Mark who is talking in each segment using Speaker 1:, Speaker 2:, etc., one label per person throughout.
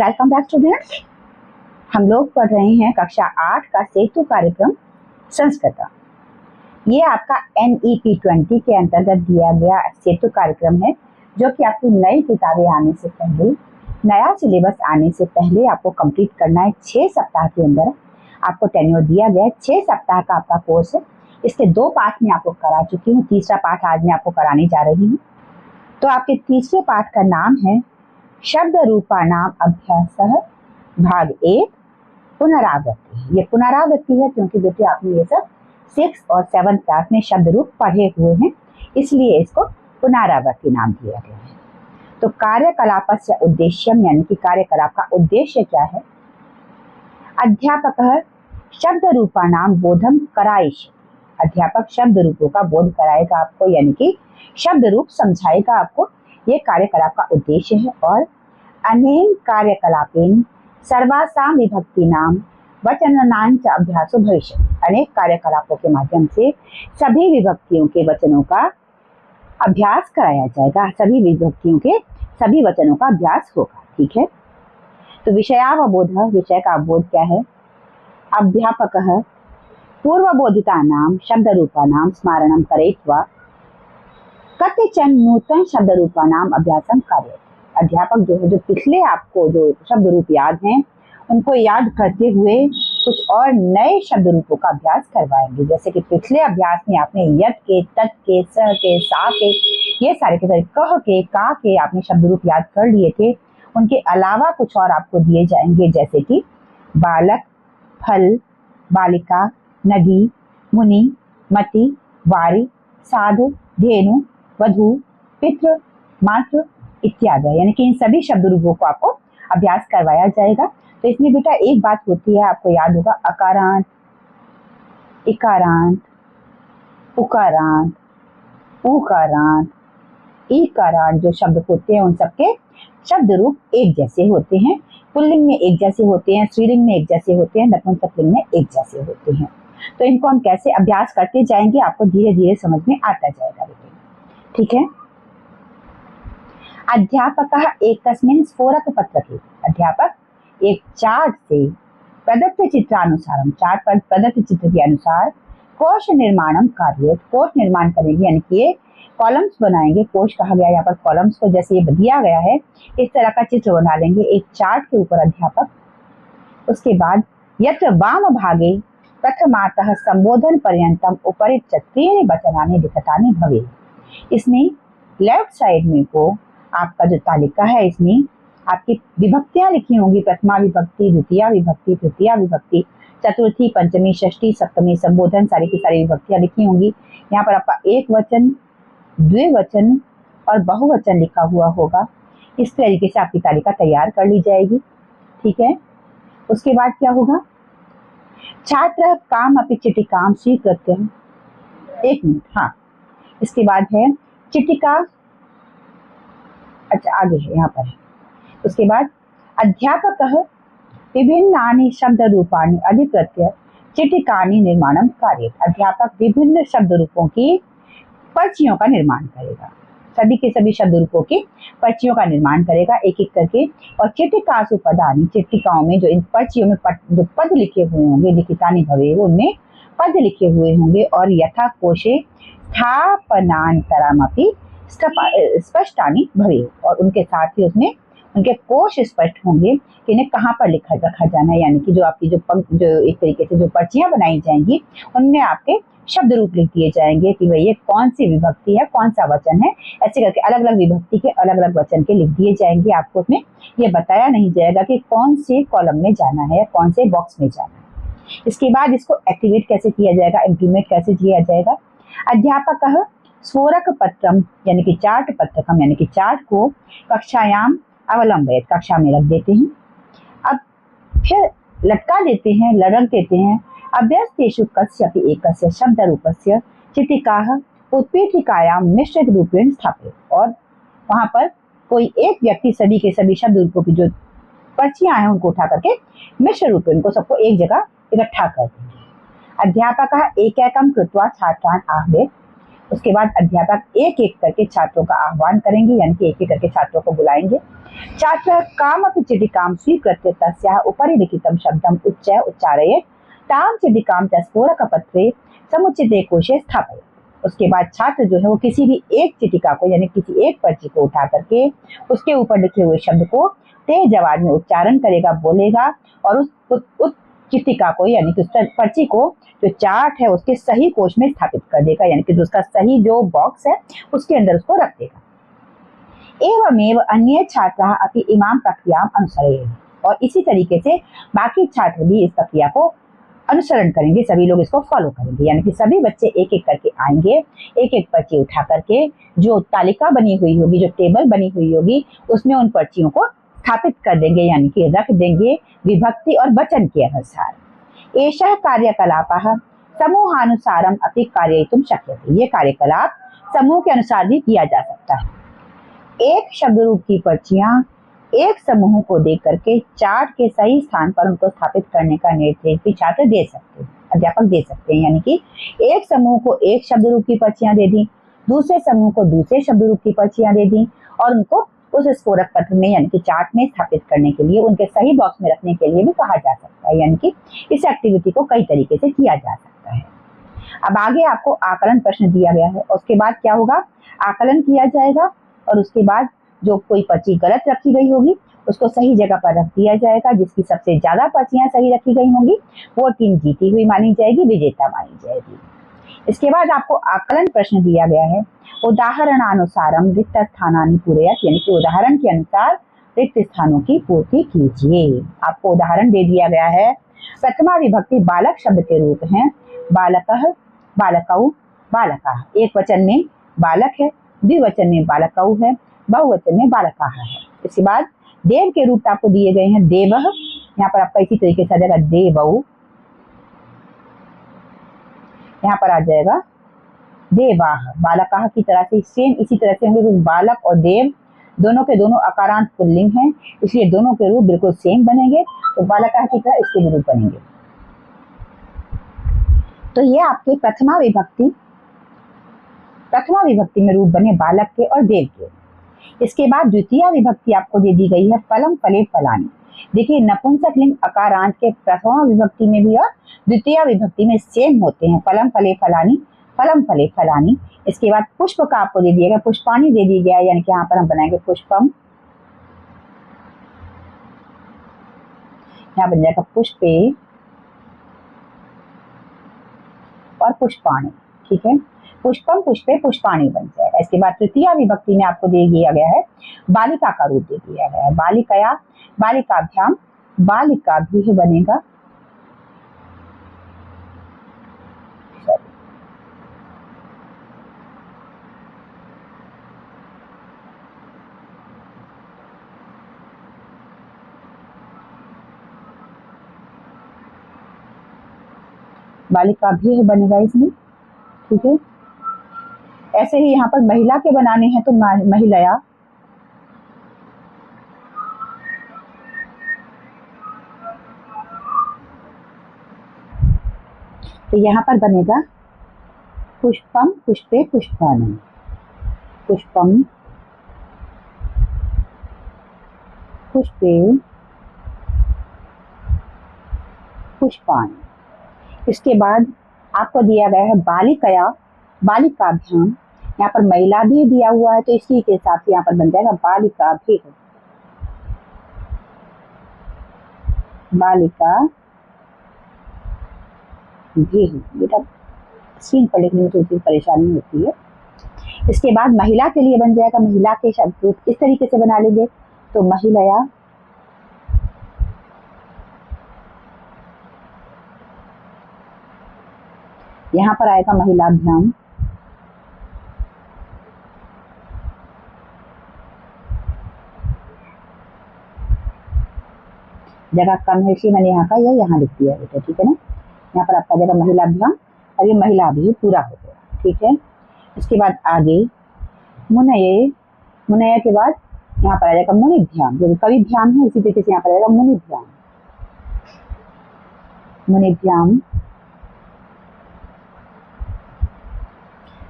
Speaker 1: Welcome back students. हम लोग पढ़ रहे हैं कक्षा 8 का सेतु कार्यक्रम संस्कृत। ये आपका NEP 20 के अंतर्गत दिया गया सेतु कार्यक्रम है, जो कि आपकी नई किताबें आने से पहले, नया सिलेबस आने से पहले आपको कंप्लीट करना है। 6 सप्ताह के अंदर आपको टेन्योर दिया गया है। 6 सप्ताह का आपका कोर्स है। इसके 2 पाठ में आपको करा चुकी हूँ, तीसरा पाठ आज मैं आपको कराने जा रही हूँ। तो आपके तीसरे पाठ का नाम है शब्द रूपाणाम अभ्यासः भाग 1 पुनरावृत्ति। ये पुनरावृत्ति है क्योंकि बेटे आपने ये सब 6 और 7 क्लास में शब्द रूप पढ़े हुए हैं, इसलिए इसको पुनरावृत्ति नाम दिया गया है। तो कार्यकलापस्य उद्देश्यम यानी कि कार्यकलाप का उद्देश्य क्या है? अध्यापक शब्द रूपाणाम बोधम करायिष्यति। अध्यापक शब्द रूपों का बोध कराएगा आपको, यानी कि शब्द रूप समझाएगा आपको। ये कार्यकलाप का उद्देश्य है। और अनेन कार्यकलापेन सर्वासाम विभक्तिनाम वचनानां च अभ्यासो भविष्यति। अनेक कार्यकलापों के माध्यम से सभी विभक्तियों के वचनों का अभ्यास कराया जाएगा। सभी विभक्तियों के सभी वचनों का अभ्यास होगा। ठीक है। तो विषयावबोध, विषय का अवबोध क्या है? अध्यापक पूर्वबोधितानां शब्दरूपाणां स्मारणं करयित्वा कतिचन नूतन शब्द रूपाणाम अभ्यासम कार्य। अध्यापक जो है, जो पिछले आपको जो शब्द रूप याद हैं, उनको याद करते हुए कुछ और नए शब्द रूपों का अभ्यास करवाएंगे। जैसे कि पिछले अभ्यास में आपने यत के, तत् के, स के, सा के, ये सारे के सारे, कह के, का के आपने शब्द रूप याद कर लिए थे। उनके अलावा कुछ और आपको दिए जाएंगे, जैसे कि बालक, फल, बालिका, नदी, मुनि, मति, वारी, साधु, धेनु, वधु, पितृ, मातृ इत्यादि। यानी कि इन सभी शब्द रूपों को आपको अभ्यास करवाया जाएगा। तो इसमें बेटा एक बात होती है, आपको याद होगा, अकारांत, इकारांत, उकारांत, उकारांत, ईकारांत जो शब्द होते हैं, उन सबके शब्द रूप एक जैसे होते हैं। पुल्लिंग में एक जैसे होते हैं, स्त्रीलिंग में एक जैसे होते हैं, नपुंसकलिंग में एक जैसे होते हैं। तो इनको हम कैसे अभ्यास करते जाएंगे, आपको धीरे धीरे समझ में आता जाएगा। ठीक है। अध्यापक एकस्मिन् स्फोरकपत्रके, अध्यापक एक चार्ट से प्रदत्त चित्रानुसार, चार्ट पर प्रदत्त चित्र के अनुसार कोश निर्माणम कार्य, कोश निर्माण करेंगे, यानी कि ये कॉलम्स बनाएंगे। कोश कहा गया यहाँ पर कॉलम्स को, जैसे ये दिया गया है इस तरह का चित्र बना लेंगे एक चार्ट के ऊपर अध्यापक। उसके बाद यत्र वाम भागे प्रथमातः संबोधन पर्यंतम उपरिच्य त्रीणि वचनानि लिखितानि भवेत्। इसमें लेफ्ट साइड में को आपका जो तालिका है, इसमें आपकी विभक्तियां लिखी होंगी। प्रथमा विभक्ति, द्वितीय विभक्ति, तृतीय विभक्ति, चतुर्थी, पंचमी, षष्ठी, सप्तमी, संबोधन, सारी की सारी विभक्तियां लिखी होंगी। यहाँ पर आपका एक वचन, द्विवचन और बहुवचन लिखा हुआ होगा। इस तरीके से आपकी तालिका तैयार कर ली जाएगी। ठीक है। उसके बाद क्या होगा? छात्र काम अपि चिटिकाम स्वीकृत्य, एक मिनट, हाँ, इसके बाद है चिटिका, अच्छा आगे है, यहाँ पर है। उसके बाद अध्यापक विभिन्नानि शब्द रूपाणि अधिकृत्य चिटिकानि निर्माणम कार्य। अध्यापक विभिन्न शब्द रूपों की पर्चियों का निर्माण करेगा। सभी के सभी शब्द रूपों की पर्चियों का निर्माण करेगा एक एक करके। और चिटिकासु पदानि, चिटिकाओं में जो इन पर्चियों में जो पद लिखे हुए होंगे, लिखितानि भवेत्, उनमें पद लिखे हुए होंगे। और यथा कोशे स्थापनांतरमपि स्पष्टानि भवेत्, और उनके साथ ही उसमें उनके कोश स्पष्ट होंगे कि इन्हें कहाँ पर रखा जाना है। यानी कि जो आपकी जो एक तरीके से जो पर्चियां बनाई जाएंगी, उनमें आपके शब्द रूप लिख दिए जाएंगे कि भाई ये कौन सी विभक्ति है, कौन सा वचन है। ऐसे करके अलग अलग विभक्ति के अलग अलग वचन के लिख दिए जाएंगे। आपको उसमें ये बताया नहीं जाएगा कि कौन से कॉलम में जाना है, कौन से बॉक्स में जाना है। इसके बाद इसको एक्टिवेट कैसे किया जाएगा, इम्प्लीमेंट कैसे किया जाएगा? अध्यापक स्फोरक पत्रम यानी कि चार्ट पत्रकम, यानी कि चार्ट को कक्षायाम अवलंबित, कक्षा में रख देते हैं। अब फिर लटका देते हैं, रख देते हैं। अभ्यस्तेषु कस्यापि एकस्य शब्द रूपस्य चिटिकाः उत्पीठिकायां मिश्रित रूपेण स्थापित, और वहां पर कोई एक व्यक्ति सभी के सभी शब्द रूपों की जो पर्चियां हैं उनको उठा करके मिश्र रूपेण, उनको सबको एक जगह इकट्ठा कर देंगे। अध्यापक एकैकं कृत्वा छात्रान् आहवेत्, उसके बाद अध्यापक एक एक करके छात्रों का आह्वान करेंगे, यानी कि एक एक करके छात्रों को बुलाएंगे। छात्र कामपि चिटिकां स्वीकृत्य तस्याः उपरि लिखितं शब्दम् उच्चारयेत् तां चिटिकां च स्फोरकपत्रे समुचिते कोशे स्थापयेत्। उसके बाद छात्र जो है वो किसी भी एक चिटिका को, यानी किसी एक पर्ची को उठा करके उसके ऊपर लिखे हुए शब्द को तेज आवाज में उच्चारण करेगा, बोलेगा, और उस चिटिका को, यानी कि उस पर्ची को जो चार्ट है उसके सही कोश में स्थापित कर देगा, यानी कि उसका सही जो बॉक्स है उसके अंदर उसको रख देगा। एवमेव अन्य छात्राः अपि इमां प्रक्रियाम् अनुसरेयुः। और इसी तरीके से बाकी छात्र भी इस प्रक्रिया को अनुसरण करेंगे, सभी लोग इसको फॉलो करेंगे, यानी कि सभी बच्चे एक एक करके आएंगे, एक एक पर्ची उठा करके जो तालिका बनी हुई होगी, जो टेबल बनी हुई होगी, उसमें उन पर्चियों को स्थापित कर देंगे, यानी कि रख देंगे विभक्ति और वचन के अनुसार। एषः कार्यकलापः समूहानुसारम अपि कारयितुं शक्यते। ये कार्यकलाप समूह के अनुसार भी किया जा सकता है। एक शब्द रूप की पर्चियां एक समूह को दे करके चार्ट के सही स्थान पर उनको स्थापित करने का निर्देश भी छात्र दे सकते हैं, अध्यापक दे सकते हैं। यानी कि एक समूह को एक शब्द रूप की पर्चियां दे दी, दूसरे समूह को दूसरे शब्द रूप की पर्चियां दे दी, और उनको उस स्फोरक पत्र में, यानी कि चार्ट में स्थापित करने के लिए, उनके सही बॉक्स में रखने के लिए भी कहा जा सकता है। यानी कि इस एक्टिविटी को कई तरीके से किया जा सकता है। अब आगे आपको आकलन प्रश्न दिया गया है, उसके बाद क्या होगा, आकलन किया जाएगा, और उसके बाद जो कोई पर्ची गलत रखी गई होगी उसको सही जगह पर रख दिया जाएगा। जिसकी सबसे ज्यादा पर्चियां सही रखी गई होंगी वो टीम जीती हुई मानी जाएगी, विजेता मानी जाएगी। इसके बाद आपको आकलन प्रश्न दिया गया है, उदाहरणानुसारम रिक्त स्थानानि पूरयत, यानी कि उदाहरण के अनुसार रिक्त स्थानों की पूर्ति कीजिए। आपको उदाहरण दे दिया गया है, प्रथमा विभक्ति बालक शब्द के रूप हैं बालकः, बालकौ, बालकाः। एक वचन में बालक है, द्विवचन में बालकौ है, बहुवचन में बालकाः है। इसके बाद देव के रूप आपको दिए गए हैं, देवः, यहाँ पर आपका इसी तरीके से आ जाएगा देवौ, यहाँ पर आ जाएगा देवाः। बालकाः की तरह से सेम इसी तरह से होंगे, बालक और देव दोनों के दोनों अकारांत पुल्लिंग हैं, इसलिए दोनों के रूप बिल्कुल सेम बनेंगे, तो बालकाः की तरह इसके भी रूप बनेंगे। तो ये आपके प्रथमा विभक्ति में रूप बने बालक के और देव के। इसके बाद द्वितीय विभक्ति आपको दे दी गई है, फलम फले फलानि। देखिए नपुंसकलिंग अकारांत के प्रथमा विभक्ति में भी और द्वितीय विभक्ति में सेम होते हैं, फलम फले फलानि, फलम फले फलानि। इसके बाद पुष्प का आपको दे दिया गया, पुष्पाणि दे दी गया, यानी कि यहाँ पर हम बनाएंगे पुष्पम, यहाँ बन जाएगा पुष्पे और पुष्पाणि। ठीक है, पुष्पम पुष्पे पुष्पाणि बन जाएगा। इसके बाद तृतीय विभक्ति में आपको दे दिया गया है, बालिका का रूप दे दिया गया है, बालिकया, बालिकाभ्याम, बालिका भी बनेगा, बालिका भी बनेगा इसमें। ठीक है, ऐसे ही यहाँ पर महिला के बनाने हैं तो महिलया, तो यहाँ पर बनेगा पुष्पम पुष्पे पुष्पाणि, पुष्पम पुष्पे पुष्पाणि। इसके बाद आपको दिया गया है बालिकया, बालिकाभ्याम, यहाँ पर महिला भी दिया हुआ है तो इसी के हिसाब से यहाँ पर बन जाएगा बालिका भी, बालिका भी। बेटा स्क्रीन पर लिखने में थोड़ी परेशानी होती है। इसके बाद महिला के लिए बन जाएगा, महिला के शब्द इस तरीके से बना लेंगे, तो महिलया, यहाँ पर आएगा महिलाभ्याम, जगह कम है इसलिए मैंने यहाँ का या यहाँ लिख दिया बेटा। ठीक है ना, यहाँ पर आपका जगह महिलाभ्याम और ये महिला भी पूरा हो गया। ठीक है, इसके बाद आगे मुनये, मुनये के बाद यहाँ पर आ जाएगा मुनिभ्याम, जो कविभ्याम है उसी तरीके से यहाँ पर आएगा मुनिभ्याम, मुनिभ्याम,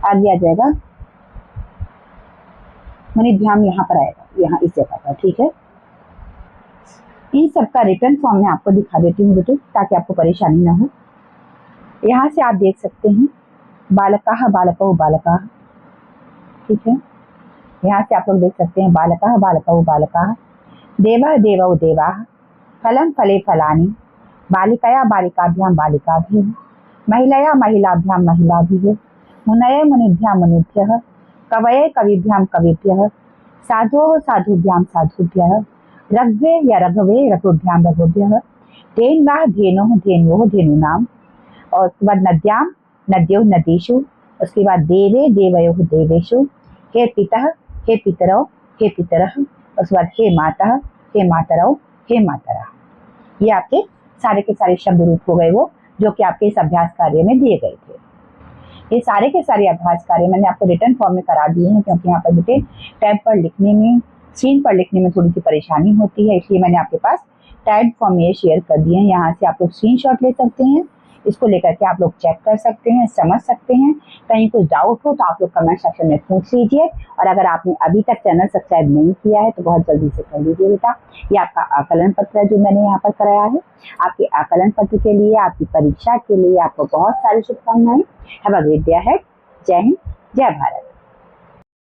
Speaker 1: आगे आ जाएगा मुनिभ्याम, यहाँ पर आएगा, यहाँ इस जगह पर, ठीक है। इन सबका रिटर्न फॉर्म में आपको दिखा देती हूँ बेटे, ताकि आपको परेशानी ना हो। यहाँ से आप देख सकते हैं बालकाः बालकौ बालकाः, ठीक है। यहाँ से आप लोग देख सकते हैं बालकाः बालकौ बालकाः, देवः देवौ देवाः, फलं फले फलानि, बालिकया बालिकाभ्यां बालिकाभिः, महिलया महिलाभ्यां महिलाभिः, मुनये मुनिभ्यां मुनिभ्यः, कवये कविभ्यां कविभ्यः, साधोः साधुभ्यां साधुभ्यः, रघ्वे या रघवे रघुभ्यां रघुभ्यः, धेन्वाः धेनोः धेन्वोः धेनूनां, और उसके बाद नद्यां नद्योः नदीषु, उसके बाद देवे देवयोः देवेषु, हे पितः हे पितरौ हे पितरः, उसके बाद हे मातः हे मातरौ हे मातरः। ये आपके सारे के सारे शब्द रूप हो गए वो, जो कि आपके इस अभ्यास कार्य में दिए गए थे। ये सारे के सारे अभ्यास कार्य मैंने आपको रिटर्न फॉर्म में करा दिए हैं, क्योंकि यहाँ पर बेटे टैब पर लिखने में, स्क्रीन पर लिखने में थोड़ी सी परेशानी होती है, इसलिए मैंने आपके पास टैब फॉर्म में ये शेयर कर दिए हैं। यहाँ से आप लोग स्क्रीनशॉट ले सकते हैं, इसको लेकर के आप लोग चेक कर सकते हैं, समझ सकते हैं। कहीं कुछ डाउट हो तो आप लोग कमेंट सेक्शन में पूछ लीजिए, और अगर आपने अभी तक चैनल सब्सक्राइब नहीं किया है तो बहुत जल्दी से कर लीजिए बेटा। ये आपका आकलन पत्र है जो मैंने यहाँ पर कराया है। आपके आकलन पत्र के लिए, आपकी परीक्षा के लिए आपको बहुत सारी शुभकामनाएं। Have a great day ahead. जय हिंद, जय भारत।